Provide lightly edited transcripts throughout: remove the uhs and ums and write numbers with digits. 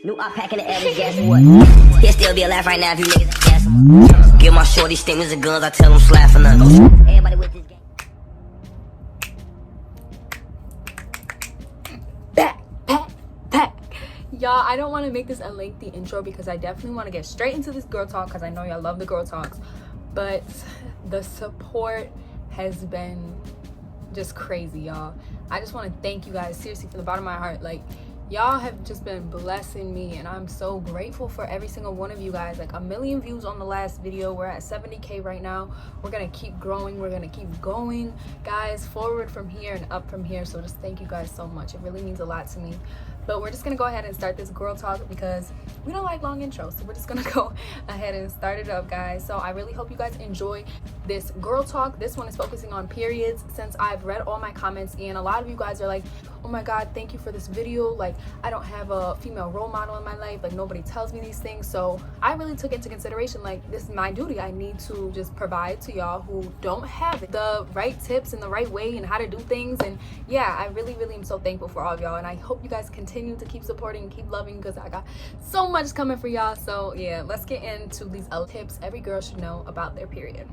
New op pack in the air, guess what? He'll still be alive right now if you niggas guess. Give my shorty stingers and guns, I tell them slap for nothing. Everybody with this game. Back. Y'all, I don't want to make this a lengthy intro because I definitely want to get straight into this girl talk because I know y'all love the girl talks. But the support has been just crazy, y'all. I just want to thank you guys seriously from the bottom of my heart. Like, y'all have just been blessing me and I'm so grateful for every single one of you guys. Like 1 million views on the last video. We're at 70K right now. We're gonna keep growing. We're gonna keep going, guys, forward from here and up from here. So just thank you guys so much. It really means a lot to me. But we're just gonna go ahead and start this girl talk because we don't like long intros, so we're just gonna go ahead and start it up, guys. So I really hope you guys enjoy this girl talk. This one is focusing on periods. Since I've read all my comments and a lot of you guys are like, oh my god, thank you for this video. Like, I don't have a female role model in my life, like nobody tells me these things. So I really took into consideration, like, this is my duty. I need to just provide to y'all who don't have the right tips and the right way and how to do things. And yeah, I really am so thankful for all of y'all, and I hope you guys continue to keep supporting and keep loving because I got so much coming for y'all. So yeah, let's get into these tips every girl should know about their period.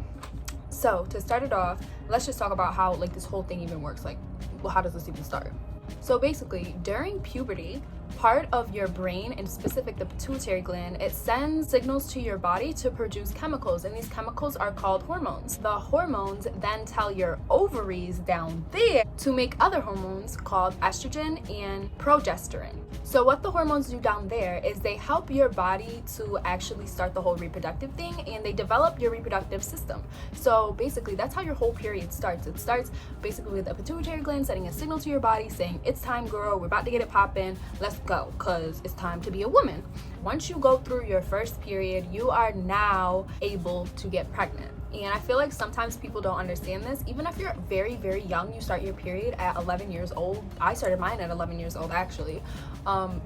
So to start it off, let's just talk about how, like, this whole thing even works. Like, well, how does this even start? So basically, during puberty, part of your brain, in specific the pituitary gland, it sends signals to your body to produce chemicals, and these chemicals are called hormones. The hormones then tell your ovaries down there to make other hormones called estrogen and progesterone. So what the hormones do down there is they help your body to actually start the whole reproductive thing, and they develop your reproductive system. So basically, that's how your whole period starts. It starts basically with the pituitary gland sending a signal to your body saying, it's time, girl, we're about to get it poppin', let's go, because it's time to be a woman. Once you go through your first period, you are now able to get pregnant. And I feel like sometimes people don't understand this. Even if you're very young, you start your period at 11 years old. I started mine at 11 years old, actually.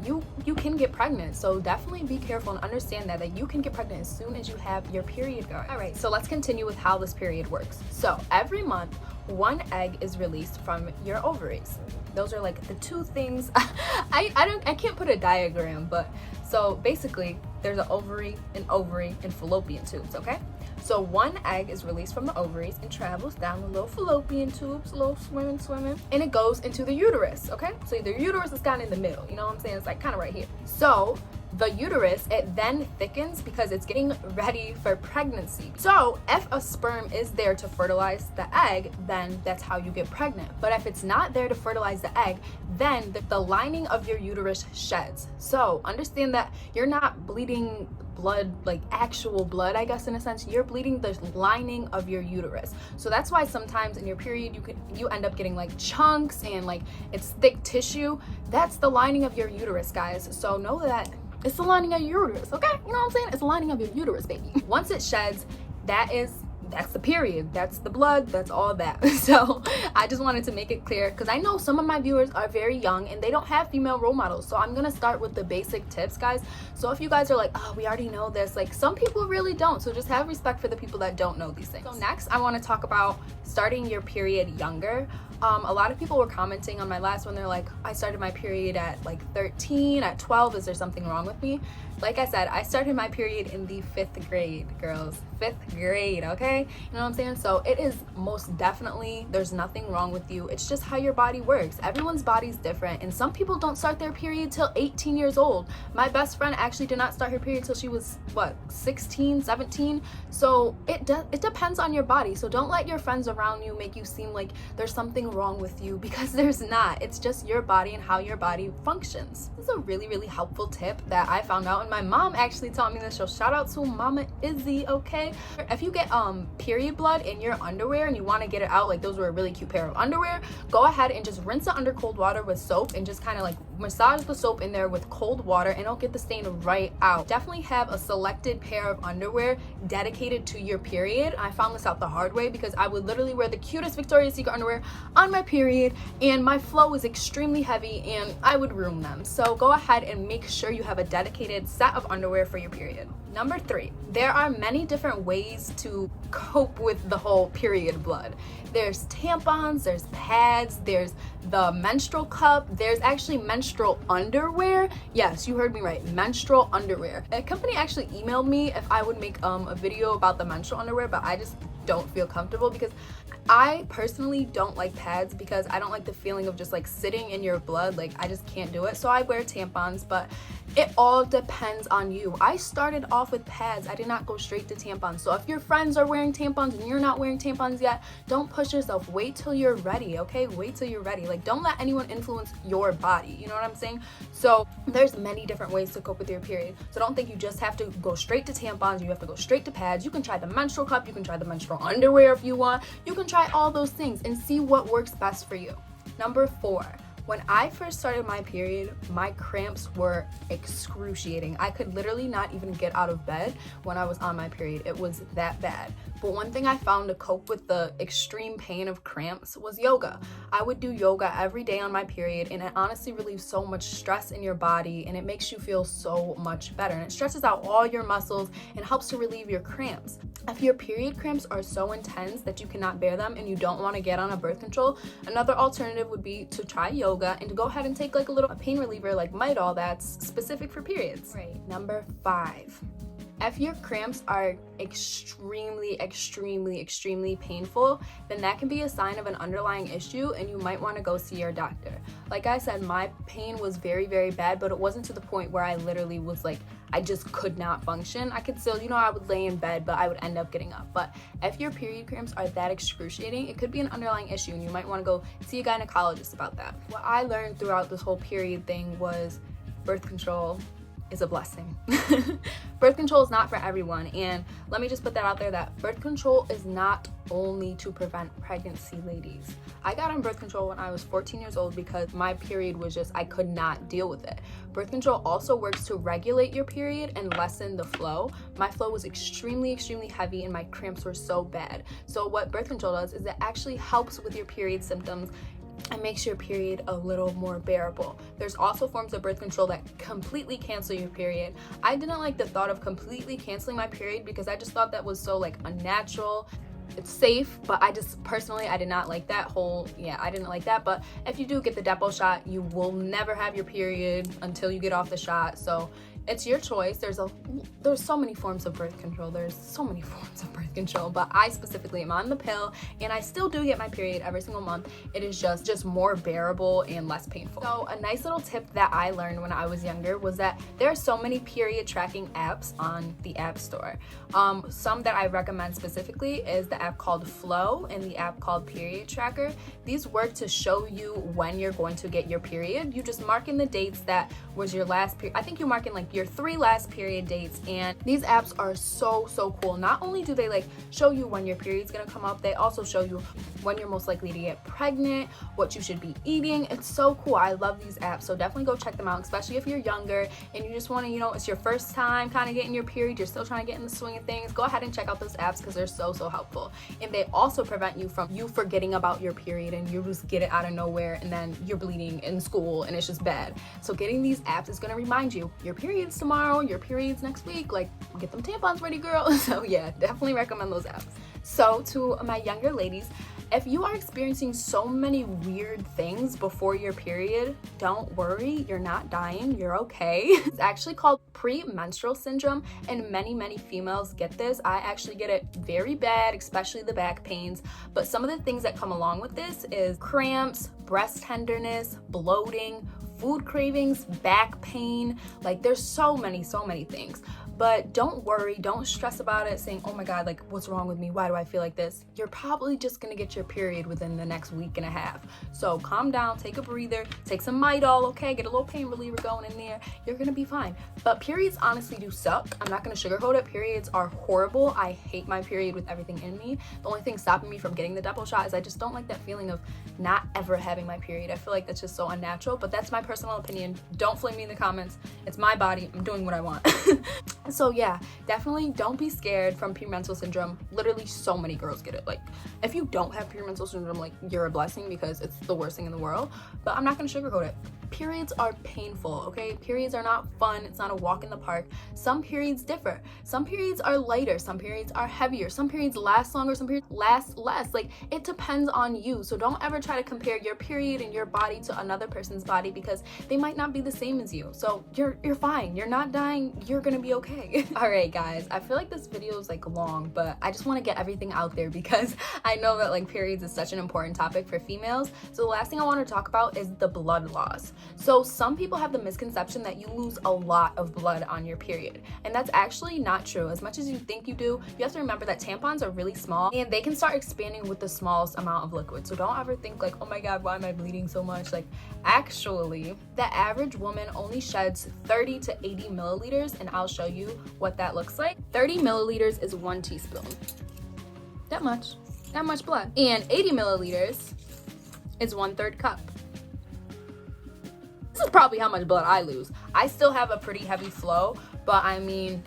You can get pregnant. So definitely be careful and understand that you can get pregnant as soon as you have your period going. All right, so let's continue with how this period works. So every month, one egg is released from your ovaries. Those are like the two things. I can't put a diagram, but so basically there's an ovary, and fallopian tubes, okay? So one egg is released from the ovaries and travels down the little fallopian tubes, little swimming, and it goes into the uterus, okay? So the uterus is kind of in the middle, you know what I'm saying? It's like kind of right here. So the uterus, it then thickens because it's getting ready for pregnancy. So if a sperm is there to fertilize the egg, then that's how you get pregnant. But if it's not there to fertilize the egg, then the lining of your uterus sheds. So understand that you're not bleeding blood, like actual blood, I guess, in a sense. You're bleeding the lining of your uterus. So that's why sometimes in your period you end up getting like chunks and like it's thick tissue. That's the lining of your uterus, guys. So know that it's the lining of your uterus, okay? You know what I'm saying? It's the lining of your uterus, baby. Once it sheds, that's the period, that's the blood, that's all that. So I just wanted to make it clear because I know some of my viewers are very young and they don't have female role models. So I'm gonna start with the basic tips, guys. So if you guys are like, oh, we already know this, like some people really don't. So just have respect for the people that don't know these things. So next I want to talk about starting your period younger. A lot of people were commenting on my last one. They're like, I started my period at like 13, at 12. Is there something wrong with me? Like I said, I started my period in the 5th grade, girls. 5th grade, okay? You know what I'm saying? So it is most definitely, there's nothing wrong with you. It's just how your body works. Everyone's body's different, and some people don't start their period till 18 years old. My best friend actually did not start her period till she was, what, 16, 17? So it depends on your body. So don't let your friends around you make you seem like there's something wrong with you, because there's not. It's just your body and how your body functions. This is a really helpful tip that I found out, and my mom actually taught me this, so shout out to Mama Izzy, okay? If you get period blood in your underwear and you want to get it out, like those were a really cute pair of underwear, go ahead and just rinse it under cold water with soap and just kind of like massage the soap in there with cold water, and it'll get the stain right out. Definitely have a selected pair of underwear dedicated to your period. I found this out the hard way because I would literally wear the cutest Victoria's Secret underwear on my period and my flow was extremely heavy and I would ruin them. So go ahead and make sure you have a dedicated set of underwear for your period. Number 3, there are many different ways to cope with the whole period blood. There's tampons, there's pads, there's the menstrual cup, there's actually menstrual menstrual underwear. Yes, you heard me right, menstrual underwear. A company actually emailed me if I would make a video about the menstrual underwear, but I just don't feel comfortable because I personally don't like pads because I don't like the feeling of just like sitting in your blood. Like, I just can't do it. So I wear tampons, but it all depends on you. I started off with pads. I did not go straight to tampons. So if your friends are wearing tampons and you're not wearing tampons yet, don't push yourself. Wait till you're ready, okay? Wait till you're ready. Like, don't let anyone influence your body. You know what I'm saying? So there's many different ways to cope with your period. So don't think you just have to go straight to tampons. You have to go straight to pads. You can try the menstrual cup. You can try the menstrual underwear if you want. You can try all those things and see what works best for you. Number 4. When I first started my period, my cramps were excruciating. I could literally not even get out of bed when I was on my period. It was that bad. But one thing I found to cope with the extreme pain of cramps was yoga. I would do yoga every day on my period, and it honestly relieves so much stress in your body, and it makes you feel so much better. And it stretches out all your muscles and helps to relieve your cramps. If your period cramps are so intense that you cannot bear them and you don't want to get on a birth control, another alternative would be to try yoga and to go ahead and take like a pain reliever like Midol that's specific for periods. Right. Number 5. If your cramps are extremely painful, then that can be a sign of an underlying issue and you might want to go see your doctor. Like I said, my pain was very bad, but it wasn't to the point where I literally was like, I just could not function. I could still, I would lay in bed, but I would end up getting up. But if your period cramps are that excruciating, it could be an underlying issue and you might want to go see a gynecologist about that. What I learned throughout this whole period thing was birth control is a blessing. Birth control is not for everyone, and let me just put that out there that birth control is not only to prevent pregnancy, ladies. I got on birth control when I was 14 years old because my period was just, I could not deal with it. Birth control also works to regulate your period and lessen the flow. My flow was extremely heavy and my cramps were so bad. So what birth control does is it actually helps with your period symptoms and makes your period a little more bearable. There's also forms of birth control that completely cancel your period. I didn't like the thought of completely canceling my period because I just thought that was so like unnatural. It's safe, but I just personally, I did not like that whole, I didn't like that. But if you do get the Depo shot, you will never have your period until you get off the shot. So it's your choice. There's so many forms of birth control. But I specifically am on the pill and I still do get my period every single month. It is just more bearable and less painful. So a nice little tip that I learned when I was younger was that there are so many period tracking apps on the App Store. Some that I recommend specifically is the app called Flow and the app called Period Tracker. These work to show you when you're going to get your period. You just mark in the dates that was your last period. I think you mark in like your 3 last period dates, and these apps are so cool. Not only do they like show you when your period's gonna come up, they also show you when you're most likely to get pregnant, what you should be eating. It's so cool. I love these apps, so definitely go check them out, especially if you're younger and you just want to, it's your first time kind of getting your period, you're still trying to get in the swing of things. Go ahead and check out those apps because they're so helpful. And they also prevent you from forgetting about your period and you just get it out of nowhere and then you're bleeding in school and it's just bad. So getting these apps is going to remind you your period's tomorrow, your period's next week, like get them tampons ready, girl. So yeah, definitely recommend those apps. So to my younger ladies, if you are experiencing so many weird things before your period, don't worry, you're not dying, you're okay. It's actually called premenstrual syndrome, and many females get this. I actually get it very bad, especially the back pains. But some of the things that come along with this is cramps, breast tenderness, bloating, food cravings, back pain. Like there's so many things. But don't worry, don't stress about it saying, oh my God, like what's wrong with me? Why do I feel like this? You're probably just gonna get your period within the next week and a half. So calm down, take a breather, take some Midol, okay? Get a little pain reliever going in there. You're gonna be fine. But periods honestly do suck. I'm not gonna sugarcoat it. Periods are horrible. I hate my period with everything in me. The only thing stopping me from getting the Depo shot is I just don't like that feeling of not ever having my period. I feel like that's just so unnatural, but that's my personal opinion. Don't flame me in the comments. It's my body. I'm doing what I want. So yeah, definitely don't be scared from premenstrual syndrome. Literally so many girls get it. Like, if you don't have premenstrual syndrome, like, you're a blessing because it's the worst thing in the world. But I'm not gonna sugarcoat it. Periods are painful, okay? Periods are not fun. It's not a walk in the park. Some periods differ. Some periods are lighter. Some periods are heavier. Some periods last longer. Some periods last less. Like, it depends on you. So don't ever try to compare your period and your body to another person's body because they might not be the same as you. So you're fine. You're not dying. You're gonna be okay. All right, guys. I feel like this video is like long, but I just want to get everything out there because I know that like periods is such an important topic for females. So the last thing I want to talk about is the blood loss. So some people have the misconception that you lose a lot of blood on your period, and that's actually not true. As much as you think you do, you have to remember that tampons are really small and they can start expanding with the smallest amount of liquid. So don't ever think like, oh my god, why am I bleeding so much? Like, actually, the average woman only sheds 30 to 80 milliliters, and I'll show you what that looks like. 30 milliliters is 1 teaspoon. That much blood. And 80 milliliters is 1/3 cup. This is probably how much blood I lose. I still have a pretty heavy flow, but I mean,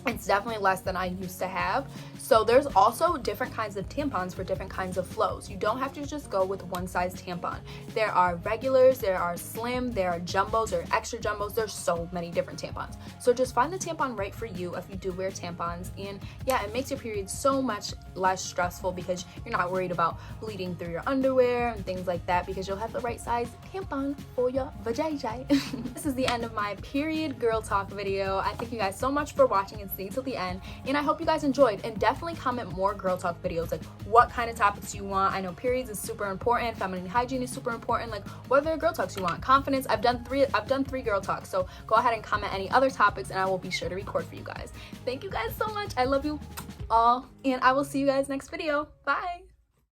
it's definitely less than I used to have. So there's also different kinds of tampons for different kinds of flows. You don't have to just go with one size tampon. There are regulars, there are slim, there are jumbos, there are extra jumbos. There's so many different tampons. So just find the tampon right for you if you do wear tampons. And yeah, it makes your period so much less stressful because you're not worried about bleeding through your underwear and things like that because you'll have the right size tampon for your vajayjay. This is the end of my period girl talk video. I thank you guys so much for watching and staying till the end. And I hope you guys enjoyed, and definitely comment more girl talk videos, like what kind of topics you want. I know periods is super important, feminine hygiene is super important. Like, what other girl talks you want? Confidence. I've done three girl talks, so go ahead and comment any other topics and I will be sure to record for you guys. Thank you guys so much. I love you all, and I will see you guys next video. Bye.